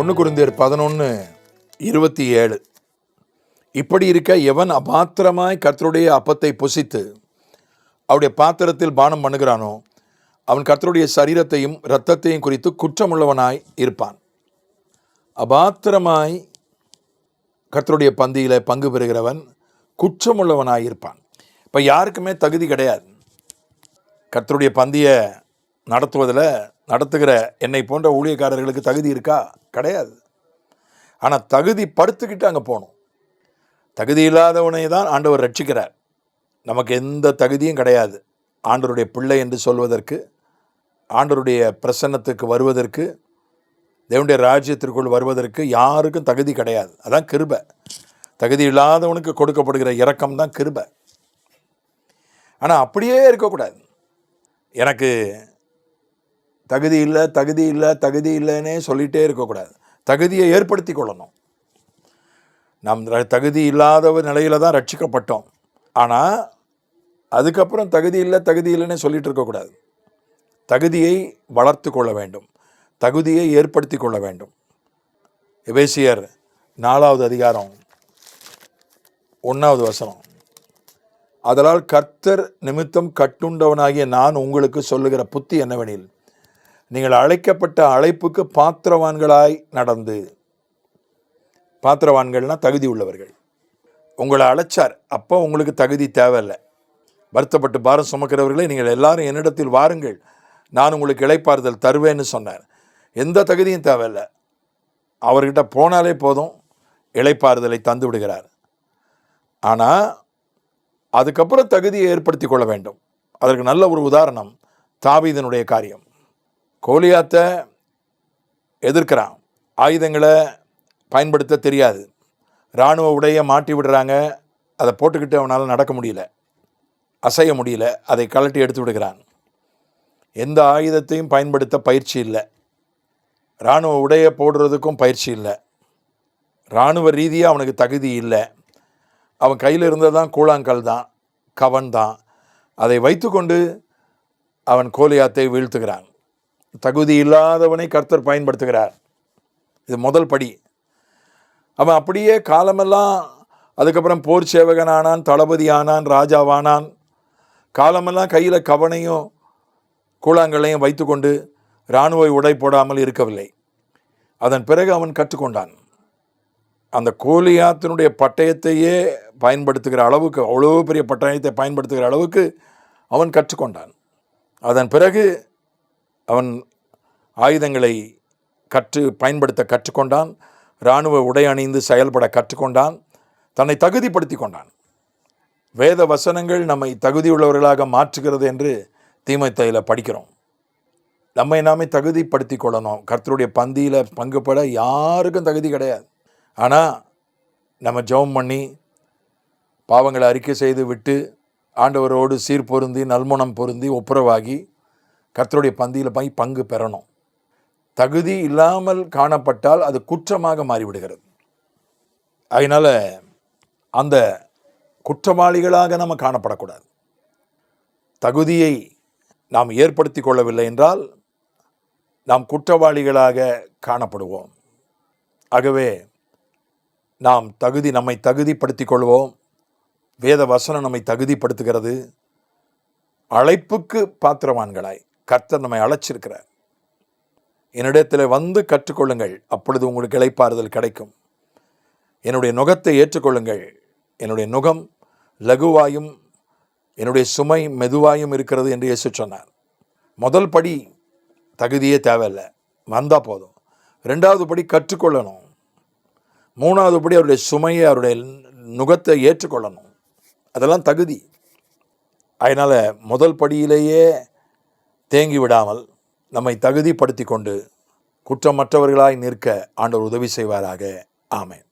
1 Corinthiயர் 11:27. இப்படி இருக்க எவன் அபாத்திரமாய் கர்த்தருடைய அப்பத்தை புசித்து அவருடைய பாத்திரத்தில் பானம் பண்ணுகிறானோ அவன் கர்த்தருடைய சரீரத்தையும் இரத்தத்தையும் குறித்து குற்றமுள்ளவனாய் இருப்பான். அபாத்திரமாய் கர்த்தருடைய பந்தியில் பங்கு பெறுகிறவன் குற்றமுள்ளவனாய் இருப்பான். இப்போ யாருக்குமே தகுதி கிடையாது. கர்த்தருடைய பந்தியை நடத்துகிற என்னை போன்ற ஊழியக்காரர்களுக்கு தகுதி இருக்கா? கிடையாது. ஆனால் தகுதி படுத்துக்கிட்டு அங்கே போகணும். தகுதி இல்லாதவனை தான் ஆண்டவர் ரட்சிக்கிறார். நமக்கு எந்த தகுதியும் கிடையாது. ஆண்டவருடைய பிள்ளை என்று சொல்வதற்கு, ஆண்டவருடைய பிரசன்னத்துக்கு வருவதற்கு, தேவனுடைய ராஜ்யத்திற்குள் வருவதற்கு யாருக்கும் தகுதி கிடையாது. அதான் கிருபை. தகுதி இல்லாதவனுக்கு கொடுக்கப்படுகிற இரக்கம் தான் கிருபை. ஆனால் அப்படியே இருக்கக்கூடாது. எனக்கு தகுதி இல்லைன்னே சொல்லிகிட்டே இருக்கக்கூடாது. தகுதியை ஏற்படுத்தி கொள்ளணும். நம் தகுதி இல்லாத நிலையில தான் ரட்சிக்கப்பட்டோம். ஆனால் அதுக்கப்புறம் தகுதி இல்லைன்னு சொல்லிட்டு இருக்கக்கூடாது. தகுதியை வளர்த்து கொள்ள வேண்டும். தகுதியை ஏற்படுத்தி கொள்ள வேண்டும். எபேசியர் 4வது அதிகாரம் 1வது வசனம். அதனால் கர்த்தர் நிமித்தம் கட்டுண்டவனாகிய நான் உங்களுக்கு சொல்லுகிற புத்தி என்னவெனில், நீங்கள் அழைக்கப்பட்ட அழைப்புக்கு பாத்திரவான்களாய் நடந்து. பாத்திரவான்கள்னா தகுதி உள்ளவர்கள். உங்களை அழைச்சார், அப்போ உங்களுக்கு தகுதி தேவையில்லை. வருத்தப்பட்டு பாரம் சுமக்கிறவர்களே, நீங்கள் எல்லாரும் என்னிடத்தில் வாருங்கள், நான் உங்களுக்கு இளைப்பாறுதல் தருவேன்னு சொன்னார். எந்த தகுதியும் தேவையில்லை. அவர்கிட்ட போனாலே போதும், இளைப்பாறுதலை தந்து விடுகிறார். ஆனால் அதுக்கப்புறம் தகுதியை ஏற்படுத்தி கொள்ள வேண்டும். அதற்கு நல்ல ஒரு உதாரணம் தாவீதினுடைய காரியம். கோலியாத்தை எதிர்க்கிறான். ஆயுதங்களை பயன்படுத்த தெரியாது. இராணுவ உடையை மாட்டி விடுறாங்க. அதை போட்டுக்கிட்டு அவனால் நடக்க முடியல, அசைய முடியல. அதை கழட்டி எடுத்து விடுகிறான். எந்த ஆயுதத்தையும் பயன்படுத்த பயிற்சி இல்லை. இராணுவ உடையை போடுறதுக்கும் பயிற்சி இல்லை. இராணுவ ரீதியாக அவனுக்கு தகுதி இல்லை. அவன் கையில் இருந்ததான் கூழாங்கல் தான், கவன் தான். அதை வைத்து கொண்டு அவன் கோலியாத்தை வீழ்த்துகிறான். தகுதி இல்லாதவனை கர்த்தர் பயன்படுத்துகிறார். இது முதல் படி. அவன் அப்படியே காலமெல்லாம் அதுக்கப்புறம் போர் சேவகனானான், தளபதி ஆனான், ராஜாவானான். காலமெல்லாம் கையில் கவனையும் கூழாங்கல்லையும் வைத்து கொண்டு இராணுவ உடை போடாமல் இருக்கவில்லை. அதன் பிறகு அவன் கற்றுக்கொண்டான். அந்த கோலியாத்தினுடைய பட்டயத்தையே பயன்படுத்துகிற அளவுக்கு, அவ்வளோ பெரிய பட்டயத்தை பயன்படுத்துகிற அளவுக்கு அவன் கற்றுக்கொண்டான். அதன் பிறகு அவன் ஆயுதங்களை பயன்படுத்த கற்றுக்கொண்டான். இராணுவ உடை அணிந்து செயல்பட கற்றுக்கொண்டான். தன்னை தகுதிப்படுத்தி கொண்டான். வேத வசனங்கள் நம்மை தகுதியுள்ளவர்களாக மாற்றுகிறது என்று தீமோத்தேயுவில் படிக்கிறோம். நம்மை நாமே தகுதிப்படுத்தி கொள்ளணும். கர்த்தருடைய பந்தியில் பங்கு பெற யாருக்கும் தகுதி கிடையாது. ஆனால் நம்ம ஜெபம் பண்ணி பாவங்களை அறிக்கை செய்து விட்டு ஆண்டவரோடு சீர் பொருந்தி நல்மணம் பொருந்தி ஒப்புரவாகி கர்த்தருடைய பந்தியில் போய் பங்கு பெறணும். தகுதி இல்லாமல் காணப்பட்டால் அது குற்றமாக மாறிவிடுகிறது. அதனால் அந்த குற்றவாளிகளாக நம்ம காணப்படக்கூடாது. தகுதியை நாம் ஏற்படுத்தி கொள்ளவில்லை என்றால் நாம் குற்றவாளிகளாக காணப்படுவோம். ஆகவே நாம் நம்மை தகுதிப்படுத்திக் கொள்வோம். வேத வசனம் நம்மை தகுதிப்படுத்துகிறது. அழைப்புக்கு பாத்திரவான்களாய் கர்த்தர் நம்மை அழைச்சிருக்கிறார். என்னிடத்தில் வந்து கற்றுக்கொள்ளுங்கள், அப்பொழுது உங்களுக்கு இளைப்பாறுதல் கிடைக்கும். என்னுடைய நுகத்தை ஏற்றுக்கொள்ளுங்கள். என்னுடைய நுகம் லகுவாயும் என்னுடைய சுமை மெதுவாயும் இருக்கிறது என்று இயேசு சொன்னார். முதல் படி தகுதியே தேவையில்லை, வந்தால் போதும். 2வது படி கற்றுக்கொள்ளணும். 3வது படி அவருடைய சுமையை, அவருடைய நுகத்தை ஏற்றுக்கொள்ளணும். அதெல்லாம் தகுதி. அதனால் முதல் படியிலேயே தேங்கி விடாமல் நம்மை தகுதிப்படுத்தி கொண்டு குற்றமற்றவர்களாய் நிற்க ஆண்டவர் உதவி செய்வாராக. ஆமென்.